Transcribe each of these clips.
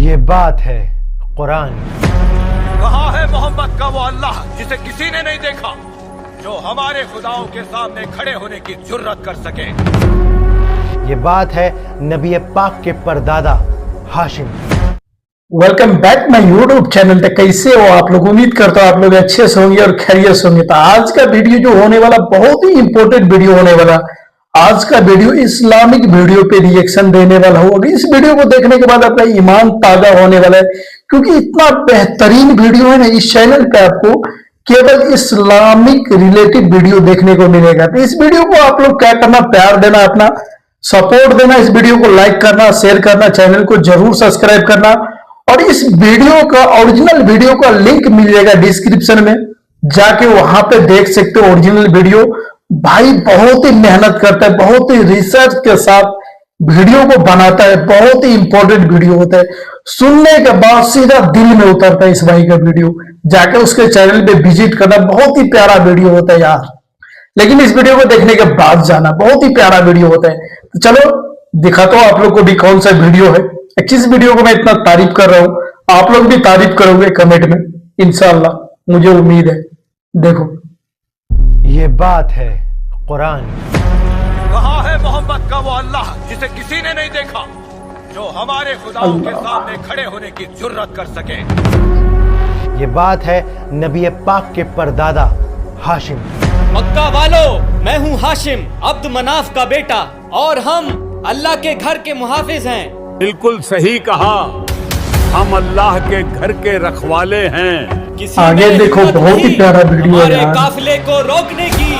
یہ بات ہے قرآن۔ کہاں ہے محمد کا وہ اللہ جسے کسی نے نہیں دیکھا، جو ہمارے خداؤں کے سامنے کھڑے ہونے کی جرت کر سکے؟ یہ بات ہے نبی پاک کے پردادا Hashim. Welcome back my YouTube channel پہ۔ کیسے ہو آپ لوگ؟ امید کرتا ہوں آپ لوگ اچھے سے ہوں گے اور خیریت سے ہوں گے۔ تو آج کا ویڈیو جو ہونے والا بہت ہی امپورٹنٹ ویڈیو ہونے والا۔ آج کا ویڈیو اسلامک ویڈیو پہ ری ایکشن دینے والا ہوگا۔ اس ویڈیو کو دیکھنے کے بعد آپ کا ایمان تازہ ہونے والا ہے، کیونکہ اتنا بہترین ویڈیو ہے نا اس چینل پہ، آپ کو کیول اسلامک ریلیٹڈ ویڈیو دیکھنے کو ملے گا۔ تو اس ویڈیو کو آپ لوگ کیا کرنا، پیار دینا، اپنا سپورٹ دینا، اس ویڈیو کو لائک کرنا، شیئر کرنا، چینل کو ضرور سبسکرائب کرنا، اور اس ویڈیو کا اوریجنل ویڈیو کا لنک مل جائے گا ڈسکرپشن میں، جا کے وہاں پہ دیکھ سکتے ہو اوریجنل ویڈیو۔ بھائی بہت ہی محنت کرتا ہے، بہت ہی ریسرچ کے ساتھ ویڈیو کو بناتا ہے، بہت ہی امپورٹنٹ ویڈیو ہوتا ہے۔ سننے کے بعد سیدھا دل میں اترتا ہے اس بھائی کا ویڈیو، جا کے اس کے چینل پہ وزٹ کرنا۔ بہت ہی پیارا ویڈیو ہوتا ہے یار، لیکن اس ویڈیو کو دیکھنے کے بعد جانا، بہت ہی پیارا ویڈیو ہوتا ہے۔ تو چلو دکھاتا ہوں آپ لوگ کو بھی کون سا ویڈیو ہے۔ کس ویڈیو کو میں اتنا تعریف کر رہا ہوں، آپ لوگ بھی تعریف کرو گے کمنٹ میں انشاءاللہ، مجھے امید ہے۔ دیکھو یہ بات ہے قرآن۔ کہاں ہے محمد کا وہ اللہ جسے کسی نے نہیں دیکھا، جو ہمارے خداؤں کے سامنے کھڑے ہونے کی جرت کر سکے؟ یہ بات ہے نبی پاک کے پردادا ہاشم۔ مکہ والو، میں ہوں ہاشم عبد مناف کا بیٹا، اور ہم اللہ کے گھر کے محافظ ہیں۔ بالکل صحیح کہا، ہم اللہ کے گھر کے رکھوالے ہیں۔ کسی آگے میں دیکھو، ہمت بہت ہی نہیں پیارا ویڈیو ہے ہمارے یار۔ قافلے کو روکنے کی۔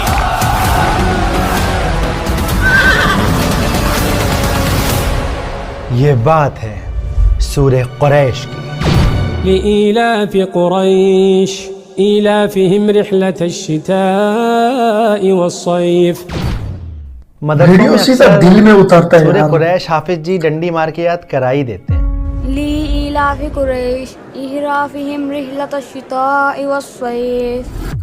یہ بات ہے سورہ قریش کی۔ لإيلاف قريش إيلافهم رحلة الشتاء والصيف۔ مدرسوں ویڈیو میں سیدھا اکثر دل میں اترتا ہے سورہ یار۔ قریش حافظ جی ڈنڈی مار کے یاد کرا ہی دیتے ہیں۔ لإيلاف قريش إيلافهم رحلة الشتاء والصيف۔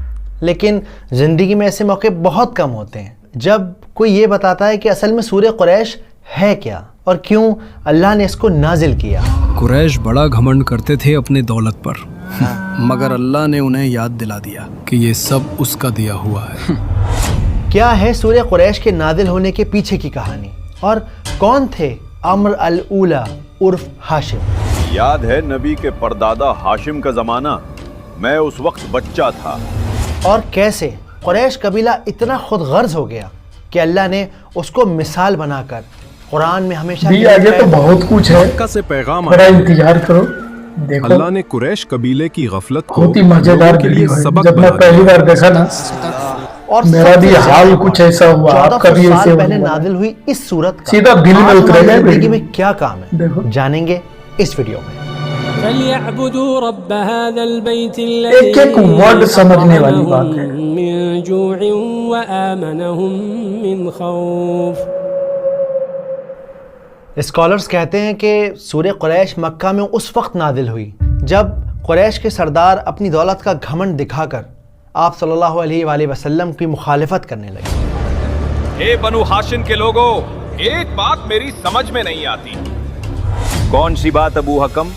لیکن زندگی میں ایسے موقع بہت کم ہوتے ہیں جب کوئی یہ بتاتا ہے کہ اصل میں سورہ قریش ہے کیا اور کیوں اللہ نے اس کو نازل کیا۔ قریش بڑا گھمنڈ کرتے تھے اپنے دولت پر، مگر اللہ نے انہیں یاد دلا دیا کہ یہ سب اس کا دیا ہوا ہے۔ کیا ہے سورہ قریش کے نازل ہونے کے پیچھے کی کہانی، اور کون تھے عمرو الاولی عرف ہاشم؟ یاد ہے نبی کے پردادا ہاشم کا زمانہ، میں اس وقت بچہ تھا۔ اور کیسے قریش قبیلہ اتنا خود غرض ہو گیا کہ اللہ نے اس کو مثال بنا کر قرآن میں ہمیشہ بھی آگے تو بہت کچھ ہے، مکہ سے پیغام بڑا آیا، انتظار کرو۔ دیکھو اللہ نے قریش قبیلے کی غفلت کو بہت ہی مزیدار لوگوں کے لیے ویڈیو ہے۔ سبق جب میں بنا پہلی دیا۔ بار دیکھا نا، اور میرا سب بھی سے حال زیادہ کچھ ایسا ہوا، آپ کا بھی 1400 ایسے سال پہلے ہونے والا ہے۔ نازل ہوئی اس صورت کا سیدھا دل میں آج اترے ہماری گا زندگی ویڈیو۔ میں کیا کام ہے، دیکھو جانیں گے اس ویڈیو میں۔ فليعبدوا رب هذا البيت ایک ایک ورڈ سمجھنے والی بات ہے۔ الذي من جوع وآمنهم من خوف۔ اسکالرز کہتے ہیں کہ سورہ قریش مکہ میں اس وقت نازل ہوئی جب قریش کے سردار اپنی دولت کا گھمنڈ دکھا کر آپ صلی اللہ علیہ وآلہ وسلم کی مخالفت کرنے لگے۔ اے بنو ہاشم کے لوگوں، ایک بات میری سمجھ میں نہیں آتی۔ کون سی بات ابو حکم؟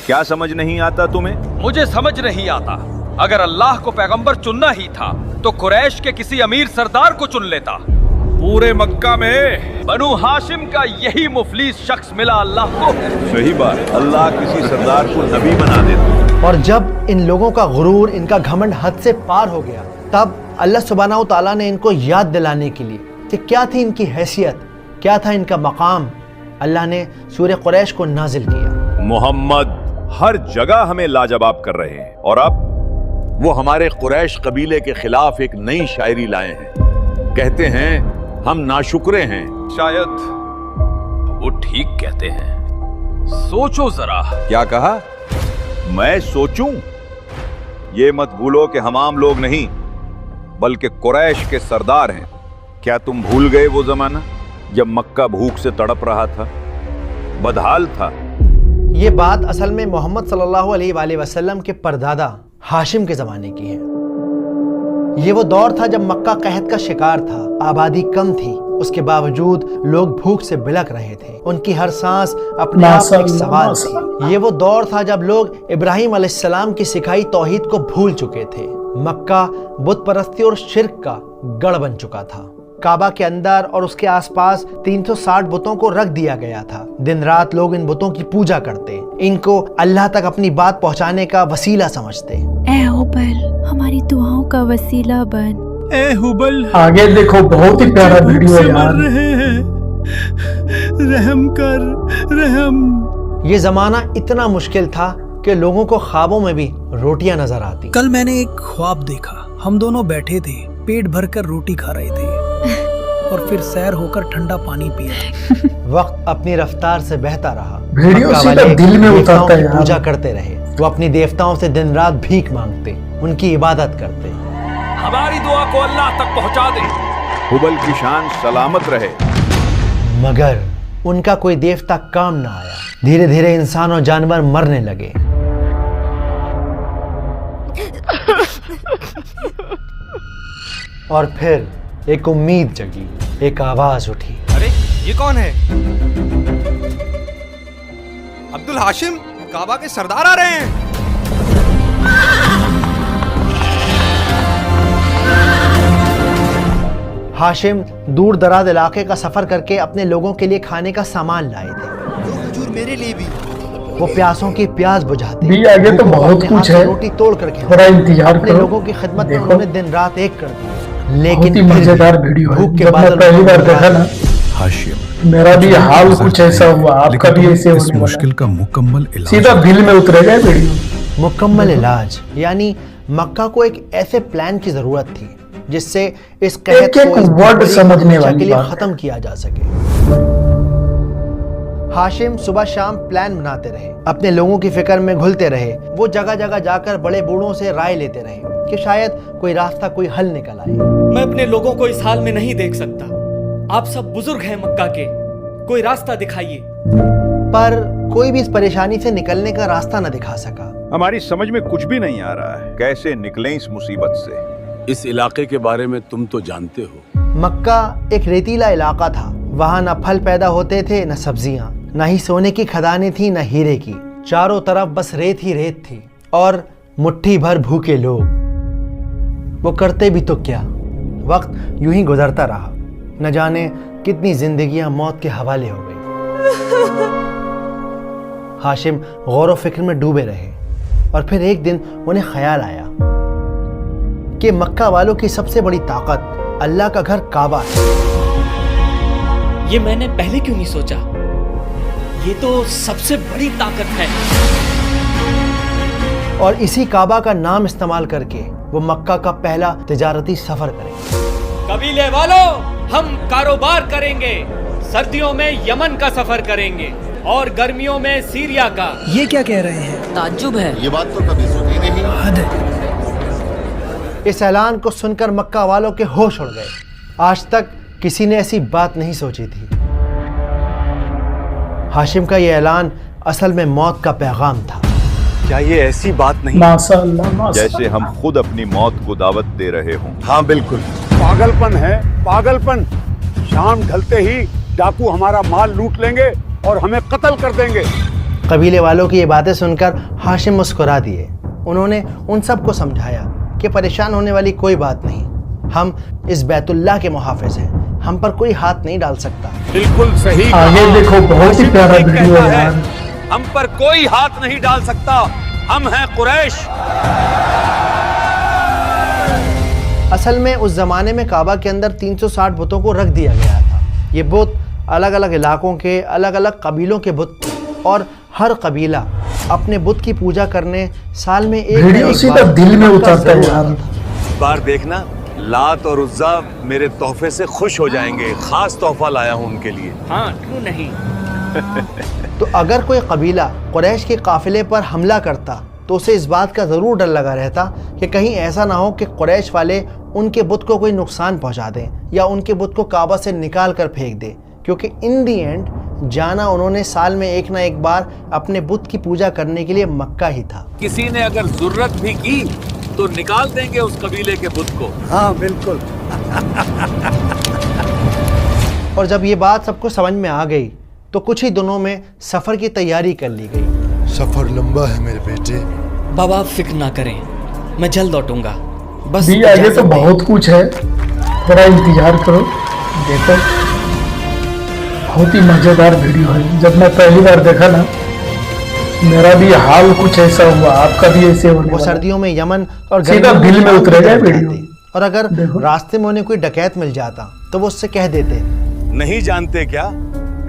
کیا سمجھ نہیں آتا تمہیں؟ مجھے سمجھ نہیں آتا، اگر اللہ کو پیغمبر چننا ہی تھا تو قریش کے کسی امیر سردار کو چن لیتا۔ پورے مکہ میں بنو ہاشم کا یہی مفلس شخص ملا اللہ کو۔ صحیح بات، اللہ کسی سردار کو نبی بنا دیتا۔ اور جب ان لوگوں کا غرور، ان کا گھمنڈ حد سے پار ہو گیا، تب اللہ سبحانہ و تعالیٰ نے ان کو یاد دلانے کے لیے کہ کیا تھی ان کی حیثیت، کیا تھا ان کا مقام، اللہ نے سورہ قریش کو نازل کیا۔ محمد ہر جگہ ہمیں لاجواب کر رہے ہیں، اور اب وہ ہمارے قریش قبیلے کے خلاف ایک نئی شاعری لائے ہیں۔ کہتے ہیں ہم ناشکرے ہیں۔ شاید وہ ٹھیک کہتے ہیں، سوچو ذرا۔ کیا کہا؟ میں سوچوں؟ یہ مت بھولو کہ ہم عام لوگ نہیں بلکہ قریش کے سردار ہیں۔ کیا تم بھول گئے وہ زمانہ جب مکہ بھوک سے تڑپ رہا تھا، بدحال تھا؟ یہ بات اصل میں محمد صلی اللہ علیہ وآلہ وسلم کے پردادا ہاشم کے زمانے کی ہے۔ یہ وہ دور تھا جب مکہ قحط کا شکار تھا، آبادی کم تھی، اس کے باوجود لوگ بھوک سے بلک رہے تھے، ان کی ہر سانس اپنے آپ ایک سوال تھی۔ یہ وہ دور تھا جب لوگ ابراہیم علیہ السلام کی سکھائی توحید کو بھول چکے تھے۔ مکہ بت پرستی اور شرک کا گڑھ بن چکا تھا۔ کعبہ کے اندر اور اس کے آس پاس 360 بتوں کو رکھ دیا گیا تھا۔ دن رات لوگ ان بتوں کی پوجا کرتے، ان کو اللہ تک اپنی بات پہنچانے کا وسیلہ سمجھتے۔ اے ہبل ہماری دعاؤں کا وسیلہ بن۔ اے ہبل آگے دیکھو، بہت ہی پیارا ویڈیو ہے یار۔ رحم کر رحم۔ یہ زمانہ اتنا مشکل تھا کہ لوگوں کو خوابوں میں بھی روٹیاں نظر آتی۔ کل میں نے ایک خواب دیکھا، ہم دونوں بیٹھے تھے، پیٹ بھر کر روٹی کھا رہے تھے اور پھر سیر ہو کر ٹھنڈا پانی پیا۔ وقت اپنی رفتار سے بہتا رہا، ویڈیو مکہ سیدھا والے دل میں دیوتاؤں اترتا ہے کی یار۔ پوجا کرتے رہے، وہ اپنی دیوتاؤں سے دن رات بھیک مانگتے، ان کی عبادت کرتے۔ ہماری دعا کو اللہ تک پہنچا دے۔ حبل کی شان سلامت رہے۔ مگر ان کا کوئی دیوتا کام نہ آیا۔ دھیرے دھیرے انسان اور جانور مرنے لگے۔ اور پھر ایک امید جگی، ایک آواز اٹھی۔ ارے یہ کون ہے؟ عبد الہاشم، کعبہ کے سردار آ رہے ہیں۔ ہاشم دور دراز علاقے کا سفر کر کے اپنے لوگوں کے لیے کھانے کا سامان لائے تھے۔ حضور میرے لیے بھی۔ وہ پیاسوں کی پیاس بجھاتے، بھی آگے تو بہت اپنے ہاتھ کچھ سے ہے، روٹی توڑ کر کے تھوڑا انتظار اپنے کرو۔ لوگوں کی خدمت میں دیکھو، انہوں نے دن رات ایک کر دی، بہت لیکن ہی پھر بھی مزیدار ویڈیو ہے۔ بھوک کے جب میں بادل پہلی بار دیکھا نا، ہاشم، میرا بھی حال کچھ ایسا ہوا، آپ کا بھی ایسے اس ہونے والا مشکل کا مکمل ہے۔ علاج سیدھا دل میں اترے گا ویڈیو۔ مکمل علاج، یعنی مکہ کو ایک ایسے پلان کی ضرورت تھی جس سے اس قحط ایک کو اس ورڈ بڑی سمجھنے سمسیا والی کے لیے بات ہے۔ ختم کیا جا سکے۔ ہاشم صبح شام پلان بناتے رہے، اپنے لوگوں کی فکر میں گھلتے رہے۔ وہ جگہ جگہ جا کر بڑے بوڑھوں سے رائے لیتے رہے کہ شاید کوئی راستہ، کوئی حل نکل آئے۔ میں اپنے لوگوں کو اس حال میں نہیں دیکھ سکتا، آپ سب بزرگ ہیں مکہ کے، کوئی راستہ دکھائیے۔ پر کوئی بھی اس پریشانی سے نکلنے کا راستہ نہ دکھا سکا۔ ہماری سمجھ میں کچھ بھی نہیں آ رہا ہے، کیسے نکلیں اس مصیبت سے۔ اس علاقے کے بارے میں تم تو جانتے ہو۔ مکہ ایک ریتیلا علاقہ تھا، وہاں نہ پھل پیدا ہوتے تھے، نہ سبزیاں، نہ ہی سونے کی کھدانیں تھیں، نہ ہیرے کی۔ چاروں طرف بس ریت ہی ریت تھی اور مٹھی بھر بھوکے لوگ۔ وہ کرتے بھی تو کیا؟ وقت یوں ہی گزرتا رہا، نہ جانے کتنی زندگیاں موت کے حوالے ہو گئی۔ ہاشم غور و فکر میں ڈوبے رہے اور پھر ایک دن انہیں خیال آیا کہ مکہ والوں کی سب سے بڑی طاقت اللہ کا گھر کعبہ ہے۔ یہ میں نے پہلے کیوں نہیں سوچا؟ یہ تو سب سے بڑی طاقت ہے۔ اور اسی کعبہ کا نام استعمال کر کے وہ مکہ کا پہلا تجارتی سفر کریں۔ قبیلے والوں، ہم کاروبار کریں گے، سردیوں میں یمن کا سفر کریں گے اور گرمیوں میں سیریا کا۔ یہ کیا کہہ رہے ہیں؟ تعجب ہے، یہ بات تو کبھی سنی نہیں۔ حد ہے۔ اس اعلان کو سن کر مکہ والوں کے ہوش اڑ گئے۔ آج تک کسی نے ایسی بات نہیں سوچی تھی۔ ہاشم کا یہ اعلان اصل میں موت کا پیغام تھا۔ کیا یہ ایسی بات نہیں ماشاء اللہ، ماشاء جیسے ہم خود اپنی موت کو دعوت دے رہے ہوں؟ ہاں بالکل، پاگل پن ہے، پاگل پن۔ شام ڈھلتے ہی ڈاکو ہمارا مال لوٹ لیں گے اور ہمیں قتل کر دیں گے۔ قبیلے والوں کی یہ باتیں سن کر ہاشم مسکرا دیے۔ انہوں نے ان سب کو سمجھایا کہ پریشان ہونے والی کوئی بات نہیں، ہم اس بیت اللہ کے محافظ ہیں، ہم پر کوئی ہاتھ نہیں ڈال سکتا۔ بالکل صحیح۔ آگے دیکھو، بہت ہی پیارا ویڈیو ہے یار۔ ہم پر کوئی ہاتھ نہیں ڈال سکتا، ہم ہیں قریش۔ اصل میں اس زمانے میں کعبہ کے اندر 360 بتوں کو رکھ دیا گیا تھا۔ یہ بت الگ الگ علاقوں کے الگ الگ قبیلوں کے بت تھے اور ہر قبیلہ اپنے بت کی پوجا کرنے سال میں ایک ویڈیو سیدھا دل میں اترتا ہے یار۔ بار دیکھنا، لات اور عزا میرے تحفے سے خوش ہو جائیں گے، خاص تحفہ لایا ہوں ان کے لیے۔ ہاں کیوں نہیں۔ تو اگر کوئی قبیلہ قریش کے قافلے پر حملہ کرتا تو اسے اس بات کا ضرور ڈر لگا رہتا کہ کہیں ایسا نہ ہو کہ قریش والے ان کے بت کو کوئی نقصان پہنچا دیں یا ان کے بت کو کعبہ سے نکال کر پھینک دے، کیونکہ ان دی اینڈ جانا انہوں نے سال میں ایک نہ ایک بار اپنے بت کی پوجا کرنے کے لیے مکہ ہی تھا۔ کسی نے اگر ضرورت بھی کی तो निकाल देंगे उस कबीले के बुत को। हाँ बिल्कुल। और जब ये बात सबको समझ में आ गई तो कुछ ही दिनों में सफ़र की तैयारी कर ली गई। सफ़र लंबा है मेरे बेटे। बाबा आप फिक्र ना करें, मैं जल्द लौटूंगा। बस भी आगे तो बहुत कुछ है, थोड़ा इंतजार करो। देखो बहुत ही मजेदार वीडियो है। जब मैं पहली बार देखा ना, मेरा भी हाल कुछ ऐसा हुआ, आपका भी ऐसे होने वो वाला। सर्दियों में यमन और सीधा दिल में उतरेगा वीडियो। और अगर रास्ते में उन्हें कोई डकैत मिल जाता तो वो उससे कह देते, नहीं जानते क्या,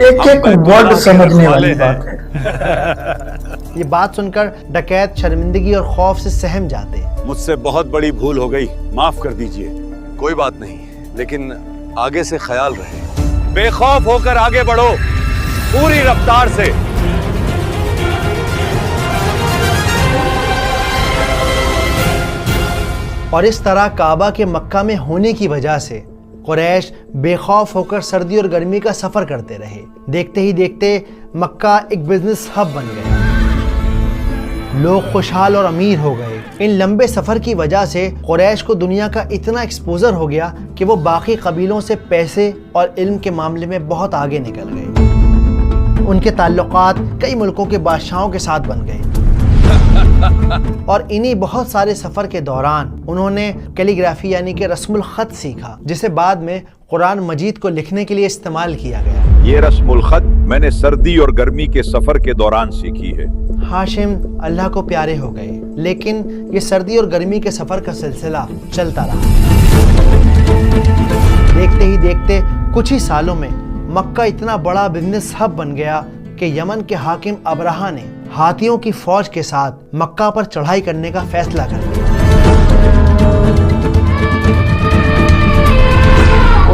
एक एक वर्ड समझने वाली बात है। ये बात सुनकर डकैत शर्मिंदगी और खौफ से सहम जाते। मुझसे बहुत बड़ी भूल हो गई, माफ कर दीजिए। कोई बात नहीं, लेकिन आगे से ख्याल रहे। बेखौफ होकर आगे बढ़ो पूरी रफ्तार से। और इस तरह काबा के मक्का में होने की वजह से कुरैश बेखौफ होकर सर्दी और गर्मी का सफ़र करते रहे। देखते ही देखते मक्का एक बिजनेस हब बन गया। लोग खुशहाल और अमीर हो गए। इन लंबे सफ़र की वजह से कुरैश को दुनिया का इतना एक्सपोजर हो गया कि वो बाकी कबीलों से पैसे और इल्म के मामले में बहुत आगे निकल गए। उनके ताल्लुकात कई मुल्कों के बादशाहों के साथ बन गए। और इन्हीं बहुत सारे सफ़र के दौरान उन्होंने कैलीग्राफी यानी कि रस्मुल ख़त सीखा, जिसे बाद में कुरान मजीद को लिखने के लिए इस्तेमाल किया गया। ये रस्मुल ख़त मैंने सर्दी और गर्मी के सफ़र के दौरान सीखी है। हाशिम अल्लाह को प्यारे हो गए, लेकिन ये सर्दी और गर्मी के सफ़र का सिलसिला चलता रहा। देखते ही देखते कुछ ही सालों में मक्का इतना बड़ा बिजनेस हब बन गया कि यमन के हाकिम अबरहा ने हाथियों की फौज के साथ मक्का पर चढ़ाई करने का फैसला कर लिया।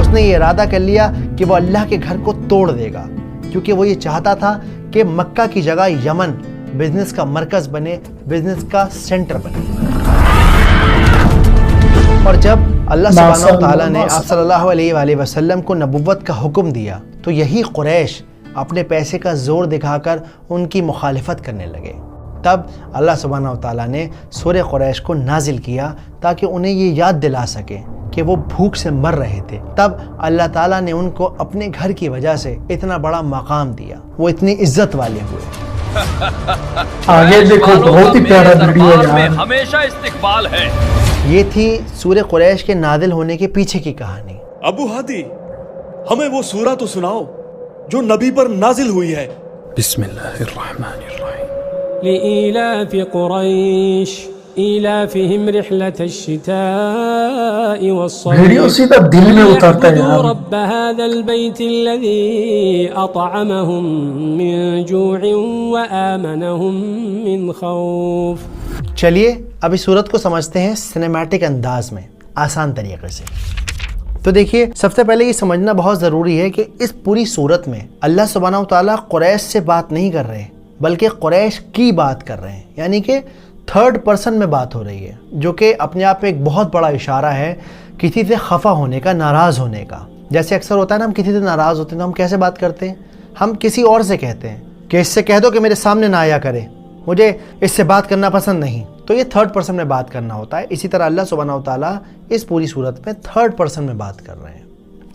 उसने ये इरादा कर लिया कि वो अल्लाह के घर को तोड़ देगा, क्योंकि वो ये चाहता था कि मक्का की जगह यमन बिजनेस का मरकज बने, बिजनेस का सेंटर बने। और जब अल्लाह सुब्हानहू व तआला ने आप सल्लल्लाहु अलैहि वसल्लम को नबुव्वत का हुक्म दिया तो यही कुरैश अपने पैसे का जोर दिखाकर उनकी मुखालिफत करने लगे। तब अल्लाह सुब्हानहू व तआला ने सूरह कुरैश को नाजिल किया ताकि उन्हें ये याद दिला सके कि वो भूख से मर रहे थे। तब अल्लाह ताला ने उनको अपने घर की वजह से इतना बड़ा मकाम दिया, वो इतनी इज्जत वाले हुए। आगे देखो बहुत ही प्यारा वीडियो है यार। हमेशा इस्तिकबाल है। ये थी सूरह कुरैश के नादिल होने के पीछे की कहानी। अबू हादी, हमें वो सूरा तो सुनाओ जो नबी पर नाजिल हुई है। बिस्मिल्लाहिर्रहमानिर्रहीम। लिईलाफि कुरैश ईलाफिहिम रिहलतश शिताइ वस्सैफ। वीडियो सीधा दिल में उतरता है यार। रब्ब हाज़ल बैतिल्लज़ी अतअमहुम मिन जूइन व आमनहुम मिन खौफ। चलिए अब इस सूरत को समझते हैं सिनेमैटिक अंदाज में, आसान तरीके से। तो देखिए, सबसे पहले ये समझना बहुत ज़रूरी है कि इस पूरी सूरत में अल्लाह सुब्हानहू व तआला कुरैश से बात नहीं कर रहे, बल्कि कुरैश की बात कर रहे हैं, यानी कि थर्ड पर्सन में बात हो रही है, जो कि अपने आप में एक बहुत बड़ा इशारा है किसी से खफा होने का, नाराज़ होने का। जैसे अक्सर होता है ना, हम किसी से नाराज़ होते हैं तो हम कैसे बात करते हैं, हम किसी और से कहते हैं कि इससे कह दो कि मेरे सामने ना आया करे, मुझे इससे बात करना पसंद नहीं। तो ये थर्ड पर्सन में बात करना होता है। इसी तरह अल्लाह सुब्हानहू व तआला इस पूरी सूरत में थर्ड पर्सन में बात कर रहे हैं।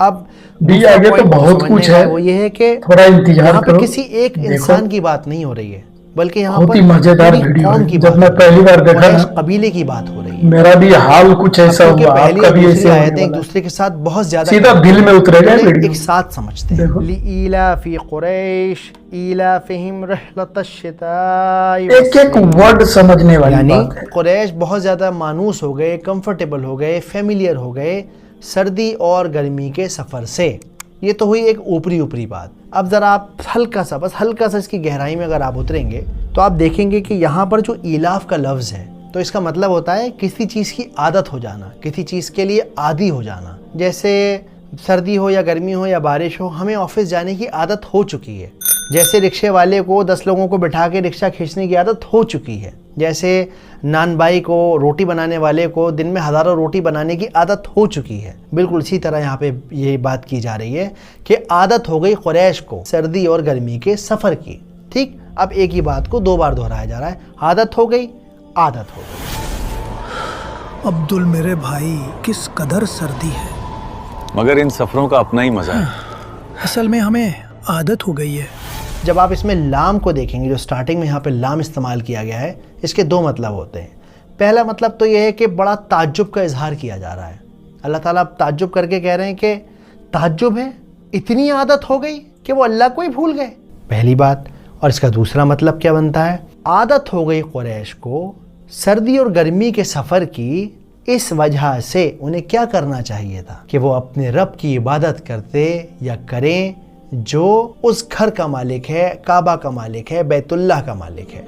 अब भी आगे तो बहुत कुछ है, वो ये है कि थोड़ा इंतजार यहाँ करो। पे किसी एक इंसान की बात नहीं हो रही है, बल्कि यहाँ बहुत पर ही मजेदार वीडियो है। जब मैं पहली बार देखा ना, कबीले की बात हो रही है। मेरा भी हाल कुछ ऐसा हुआ, आपका भी ऐसे होने आयतें एक वाला है। दूसरे के साथ बहुत ज्यादा सीधा दिल में उतरेगा वीडियो। एक साथ समझते हैं। लिईलाफि कुरैश ईलाफिहिम रिहलतश शिताइ एक एक वर्ड समझने वाली यानी बात है। कुरैश बहुत ज़्यादा मानूस हो गए, कंफर्टेबल हो गए, फेमिलियर हो गए सर्दी और गर्मी के सफ़र से। ये तो हुई एक ऊपरी बात। अब ज़रा आप हल्का सा इसकी गहराई में अगर आप उतरेंगे तो आप देखेंगे कि यहाँ पर जो इलाफ का लफ्ज़ है, तो इसका मतलब होता है किसी चीज़ की आदत हो जाना, किसी चीज़ के लिए आदी हो जाना। जैसे सर्दी हो या गर्मी हो या बारिश हो, हमें ऑफिस जाने की आदत हो चुकी है। जैसे रिक्शे वाले को 10 लोगों को बिठा के रिक्शा खींचने की आदत हो चुकी है। जैसे नान भाई को, रोटी बनाने वाले को दिन में हज़ारों रोटी बनाने की आदत हो चुकी है। बिल्कुल इसी तरह यहाँ पे ये बात की जा रही है कि आदत हो गई कुरैश को सर्दी और गर्मी के सफ़र की। ठीक, अब एक ही बात को 2 बार दोहराया जा रहा है। आदत हो गई, आदत हो गई। अब्दुल मेरे भाई, किस कदर सर्दी है। मगर इन सफरों का अपना ही मजा है। असल में हमें आदत हो गई है। जब आप इसमें लाम को देखेंगे, जो स्टार्टिंग में यहाँ पे लाम इस्तेमाल किया गया है, इसके दो मतलब होते हैं। पहला मतलब तो ये है कि बड़ा ताज्जुब का इजहार किया जा रहा है। अल्लाह ताला ताज्जुब करके कह रहे हैं कि ताज्जुब है, इतनी आदत हो गई कि वो अल्लाह को ही भूल गए, पहली बात। और इसका दूसरा मतलब क्या बनता है, आदत हो गई कुरैश को सर्दी और गर्मी के सफ़र की, इस वजह से उन्हें क्या करना चाहिए था कि वो अपने रब की इबादत करते या करें जो उस घर का मालिक है, काबा का मालिक है, बैतुल्लाह का मालिक है।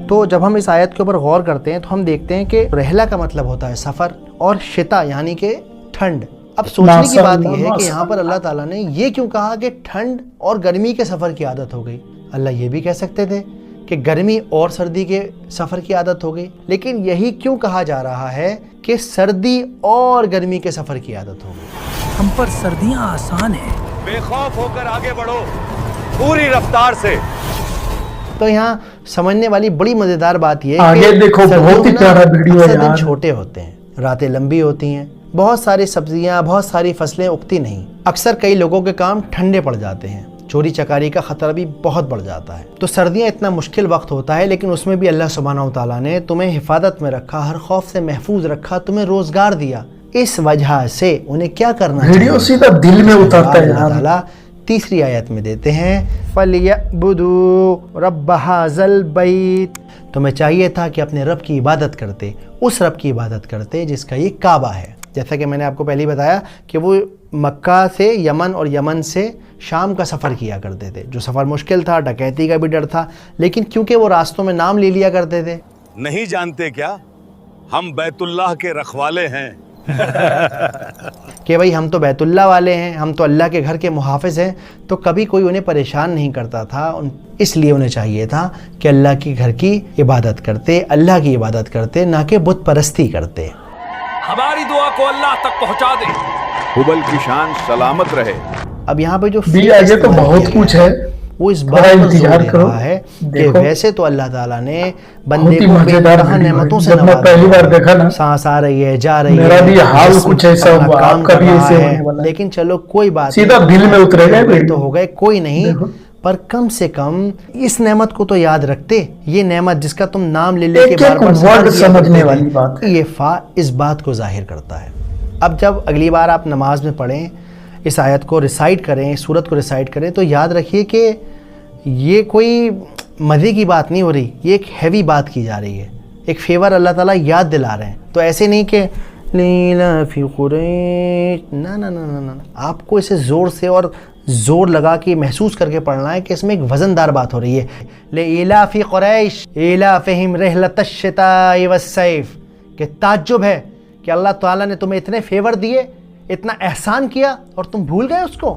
तो जब हम इस आयत के ऊपर गौर करते हैं तो हम देखते हैं कि रहला का मतलब होता है सफ़र, और शिता यानी कि ठंड। अब सोचने की बात यह है कि यहाँ पर अल्लाह ताला ने ये क्यों कहा कि ठंड और गर्मी के सफ़र की आदत हो गई। अल्लाह ये भी कह सकते थे कि गर्मी और सर्दी के सफ़र की आदत हो गई, लेकिन यही क्यों कहा जा रहा है कि सर्दी और गर्मी के सफ़र की आदत हो गई। हम पर सर्दियाँ आसान है। बेखौफ होकर आगे बढ़ो पूरी रफ्तार से। तो यहाँ समझने वाली बड़ी मज़ेदार बात यह है आगे देखो, बहुत ही प्यारा वीडियो है यार। छोटे होते हैं, रातें लंबी होती हैं, बहुत सारी सब्जियां, बहुत सारी फसलें उगती नहीं। अक्सर कई लोगों के काम ठंडे पड़ जाते हैं, चोरी चकारी का खतरा भी बहुत बढ़ जाता है। तो सर्दियां इतना मुश्किल वक्त होता है, लेकिन उसमें भी अल्लाह सुब्हानहू व तआला ने तुम्हें हिफाजत में रखा, हर खौफ से महफूज रखा, तुम्हें रोजगार दिया। इस वजह से उन्हें क्या करना चाहिए, वीडियो सीधा दिल में उतरता है यार। तीसरी आयत में देते हैं, फलियअबुदू रब्ब हाज़ल बैत, तुम्हें चाहिए था कि अपने रब की इबादत करते, उस रब की इबादत करते जिसका ये काबा है। जैसा कि मैंने आपको पहले ही बताया कि वो मक्का से यमन और यमन से शाम का सफ़र किया करते थे, जो सफ़र मुश्किल था, डकैती का भी डर था, लेकिन क्योंकि वो रास्तों में नाम ले लिया करते थे। नहीं जानते क्या हम बैतुल्लाह के रखवाले हैं। कि भाई हम तो बैतुल्लाह वाले हैं, हम तो अल्लाह के घर के मुहाफ़िज़ हैं, तो कभी कोई उन्हें परेशान नहीं करता था। इसलिए उन्हें चाहिए था कि अल्लाह के घर की इबादत करते, अल्लाह की इबादत करते, ना कि बुत परस्ती करते। हमारी दुआ को अल्लाह तक पहुंचा दे, हुबल की शान सलामत रहे। अब यहाँ पे जो आगे तो बहुत कुछ है, वो इस बात पर जोर दे रहा है कि वैसे तो अल्लाह ताला ने बंदे को बेतहा नेमतों से नवाजा, पहली बार देखा ना, सांस आ रही है, जा रही मेरा है, भी हाल कुछ ऐसा हुआ, आपका भी ऐसे होने वाला है। लेकिन चलो कोई बात सीधा दिल में उतरेगा, तो हो गए कोई नहीं, पर कम से कम इस नेमत को तो याद रखते। ये नेमत जिसका तुम नाम ले लेके बार-बार समझने वाली बात है, ये इस बात को जाहिर करता है। अब जब अगली बार आप नमाज में पढ़ें, इस आयत को रिसाइट करें, इस सूरत को रिसाइट करें, तो याद रखिए कि ये कोई मज़े की बात नहीं हो रही, ये एक हैवी बात की जा रही है, एक फेवर अल्लाह ताला याद दिला रहे हैं। तो ऐसे नहीं कि लीला फी कुरैश, ना ना ना ना ना, आपको इसे ज़ोर से और ज़ोर लगा के महसूस करके पढ़ना है कि इसमें एक वज़नदार बात हो रही है। लीला फी कुरैश इला फ़हिम रहलतश शिताई वस्सैफ, कि ताज्जुब है कि अल्लाह ताला ने तुम्हें इतने फेवर दिए, इतना एहसान किया और तुम भूल गए उसको।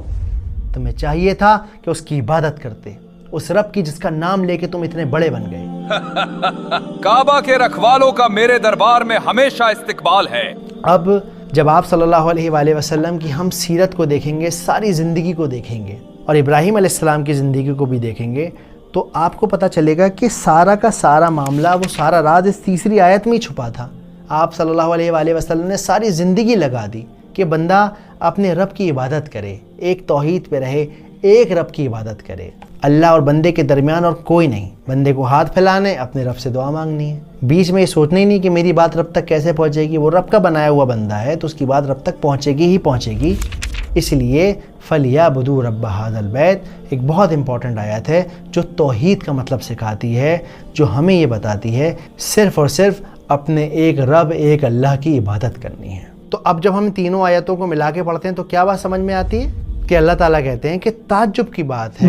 तुम्हें चाहिए था कि उसकी इबादत करते, उस रब की जिसका नाम लेके तुम इतने बड़े बन गए। काबा के रखवालों का मेरे दरबार में हमेशा इस्तिकबाल है। अब जब आप सल्लल्लाहु अलैहि वसल्लम की हम सीरत को देखेंगे, सारी ज़िंदगी को देखेंगे और इब्राहीम अलैहिस्सलाम की ज़िंदगी को भी देखेंगे, तो आपको पता चलेगा कि सारा का सारा मामला, वो सारा राज इस तीसरी आयत में ही छुपा था। आप सल्लल्लाहु अलैहि वसल्लम ने सारी ज़िंदगी लगा दी कि बंदा अपने रब की इबादत करे, एक तौहीद पे रहे, एक रब की इबादत करे। अल्लाह और बंदे के दरमियान और कोई नहीं, बंदे को हाथ फैलाने, अपने रब से दुआ मांगनी है, बीच में ये सोचना ही नहीं कि मेरी बात रब तक कैसे पहुँचेगी। वो रब का बनाया हुआ बंदा है तो उसकी बात रब तक पहुँचेगी ही पहुँचेगी। इसलिए फलियाबुदू रब्ब हाज़ल बैत एक बहुत इंपॉर्टेंट आयत है जो तौहीद का मतलब सिखाती है, जो हमें ये बताती है सिर्फ़ और सिर्फ अपने एक रब, एक अल्लाह की इबादत करनी है। तो अब जब हम तीनों आयतों को मिला के पढ़ते हैं तो क्या बात समझ में आती है कि अल्लाह ताला कहते हैं कि ताज्जुब की बात है,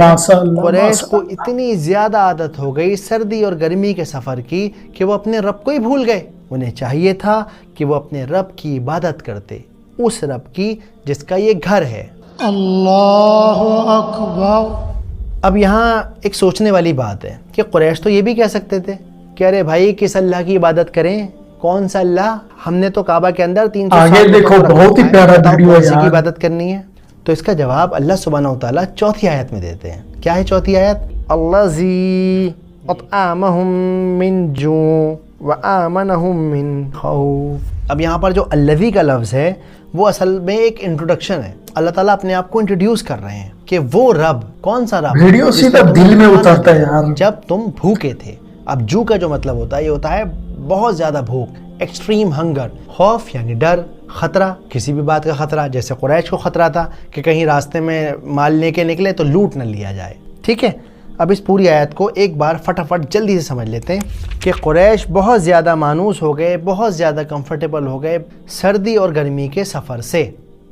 कुरैश को इतनी ज़्यादा आदत हो गई सर्दी और गर्मी के सफ़र की कि वो अपने रब को ही भूल गए। उन्हें चाहिए था कि वो अपने रब की इबादत करते, उस रब की जिसका ये घर है। अल्लाहु अकबर। अब यहाँ एक सोचने वाली बात है कि कुरैश तो ये भी कह सकते थे कि अरे भाई किस अल्लाह की इबादत करें, कौन सा अल्लाह, हमने तो काबा के अंदर 300 आगे देखो, बहुत ही प्यारा वीडियो है यार। की इबादत करनी है। तो इसका जवाब अल्लाह सुब्हानहू व तआला चौथी आयत में देते हैं। क्या है चौथी आयत? अल्लाज़ी अतआमहुम मिन जू व आमनहुम मिन खौफ। अब यहाँ पर जो अल्लज़ी का लफ्ज़ है वो असल में एक इंट्रोडक्शन है। अल्लाह ताला अपने आप को इंट्रोड्यूस कर रहे हैं कि वो रब, कौन सा रब, वीडियो सीधा दिल में उतरता है यार। जब तुम भूखे थे। अब जू का जो मतलब होता है, ये होता है बहुत ज़्यादा भूख, एक्सट्रीम हंगर। खौफ यानी डर, ख़तरा, किसी भी बात का ख़तरा, जैसे कुरैश को ख़तरा था कि कहीं रास्ते में माल लेके निकले तो लूट न लिया जाए। ठीक है, अब इस पूरी आयत को एक बार फटाफट जल्दी से समझ लेते हैं कि कुरैश बहुत ज़्यादा मानूस हो गए, बहुत ज़्यादा कंफर्टेबल हो गए सर्दी और गर्मी के सफ़र से,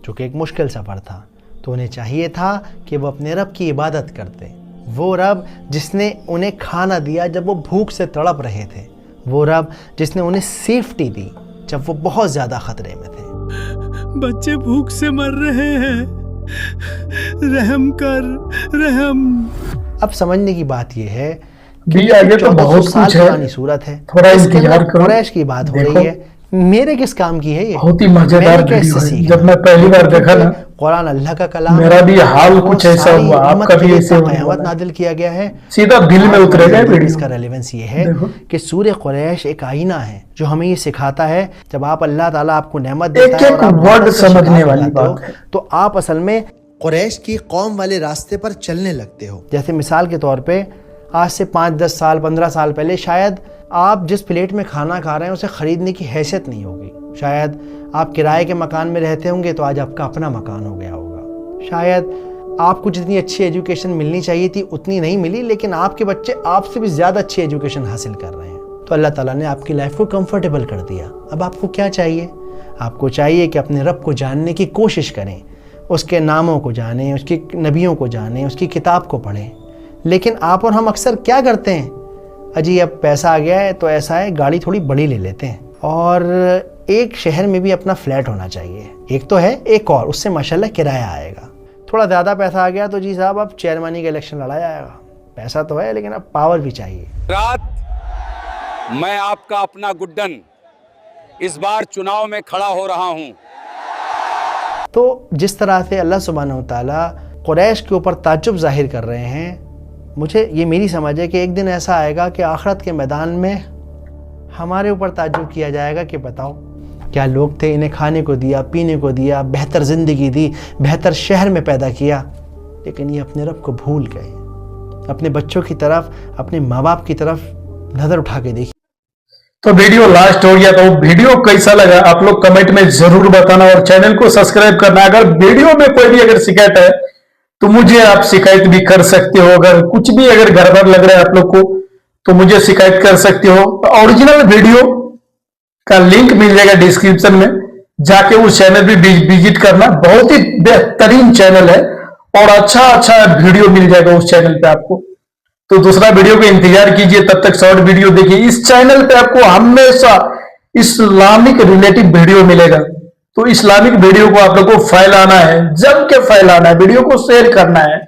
जो कि एक मुश्किल सफ़र था। तो उन्हें चाहिए था कि वो अपने रब की इबादत करते, वो रब जिसने उन्हें खाना दिया जब वो भूख से तड़प रहे थे, वो रब जिसने उन्हें सेफ्टी दी जब वो बहुत ज़्यादा ख़तरे में थे। बच्चे भूख से मर रहे हैं, रहम कर, रहम। अब समझने की बात यह है भी आगे तो बहुत कुछ है, सूरत है, थोड़ा इंतजार करो। कुरैश की बात हो रही है, मेरे किस काम की है ये? बहुत ही मजेदार वीडियो है। जब मैं पहली बार देखा ना, कुरान अल्लाह का कलाम, मेरा भी हाल कुछ ऐसा हुआ, आपका भी ऐसे क़यामत नादिल किया गया है, सीधा दिल में उतरेगा वीडियो। इसका रेलेवेंस ये है कि सूरह कुरैश एक आईना है जो हमें ये सिखाता है, जब आप अल्लाह ताला आपको नेमत देता है, एक वर्ड समझने वाली बात है, तो आप असल में कुरैश की कौम वाले रास्ते पर चलने लगते हो। जैसे मिसाल के तौर पे आज से 5-10 साल 15 साल पहले शायद आप जिस प्लेट में खाना खा रहे हैं उसे ख़रीदने की हैसियत नहीं होगी। शायद आप किराए के मकान में रहते होंगे तो आज आपका अपना मकान हो गया होगा। शायद आपको जितनी अच्छी एजुकेशन मिलनी चाहिए थी उतनी नहीं मिली, लेकिन आपके बच्चे आपसे भी ज़्यादा अच्छी एजुकेशन हासिल कर रहे हैं। तो अल्लाह ताला ने आपकी लाइफ को कंफर्टेबल कर दिया। अब आपको क्या चाहिए? आपको चाहिए कि अपने रब को जानने की कोशिश करें, उसके नामों को जानें, उसकी नबियों को जानें, उसकी किताब को पढ़ें। लेकिन आप और हम अक्सर क्या करते हैं, अजी अब पैसा आ गया है तो ऐसा है गाड़ी थोड़ी बड़ी ले लेते हैं, और एक शहर में भी अपना फ्लैट होना चाहिए। एक तो है, एक और उससे माशाल्लाह किराया आएगा। थोड़ा ज़्यादा पैसा आ गया तो जी साहब अब चेयरमैनी का इलेक्शन लड़ा जाएगा। पैसा तो है लेकिन अब पावर भी चाहिए। रात मैं आपका अपना गुड्डन इस बार चुनाव में खड़ा हो रहा हूं। तो जिस तरह से अल्लाह सुब्हानहू व तआला कुरैश के ऊपर ताज्जुब जाहिर कर रहे हैं, मुझे ये मेरी समझ है कि एक दिन ऐसा आएगा कि आखिरत के मैदान में हमारे ऊपर ताज्जुब किया जाएगा कि बताओ क्या लोग थे, इन्हें खाने को दिया, पीने को दिया, बेहतर ज़िंदगी दी, बेहतर शहर में पैदा किया, लेकिन ये अपने रब को भूल गए। अपने बच्चों की तरफ, अपने माँ बाप की तरफ नज़र उठा के देखिए। तो वीडियो लास्ट हो गया, तो वीडियो कैसा लगा आप लोग कमेंट में जरूर बताना और चैनल को सब्सक्राइब करना। अगर वीडियो में कोई भी अगर शिकायत है तो मुझे आप शिकायत भी कर सकते हो। अगर कुछ भी अगर गड़बड़ लग रहा है आप लोग को तो मुझे शिकायत कर सकते हो। ओरिजिनल वीडियो का लिंक मिल जाएगा डिस्क्रिप्शन में, जाके उस चैनल भी विजिट करना। बहुत ही बेहतरीन चैनल है और अच्छा वीडियो मिल जाएगा उस चैनल पे आपको। तो दूसरा वीडियो का इंतजार कीजिए, तब तक शॉर्ट वीडियो देखिए। इस चैनल पे आपको हमेशा इस्लामिक रिलेटिव वीडियो मिलेगा। तो इस्लामिक वीडियो को आप लोग को फैलाना है, जम के फैलाना है, वीडियो को शेयर करना है।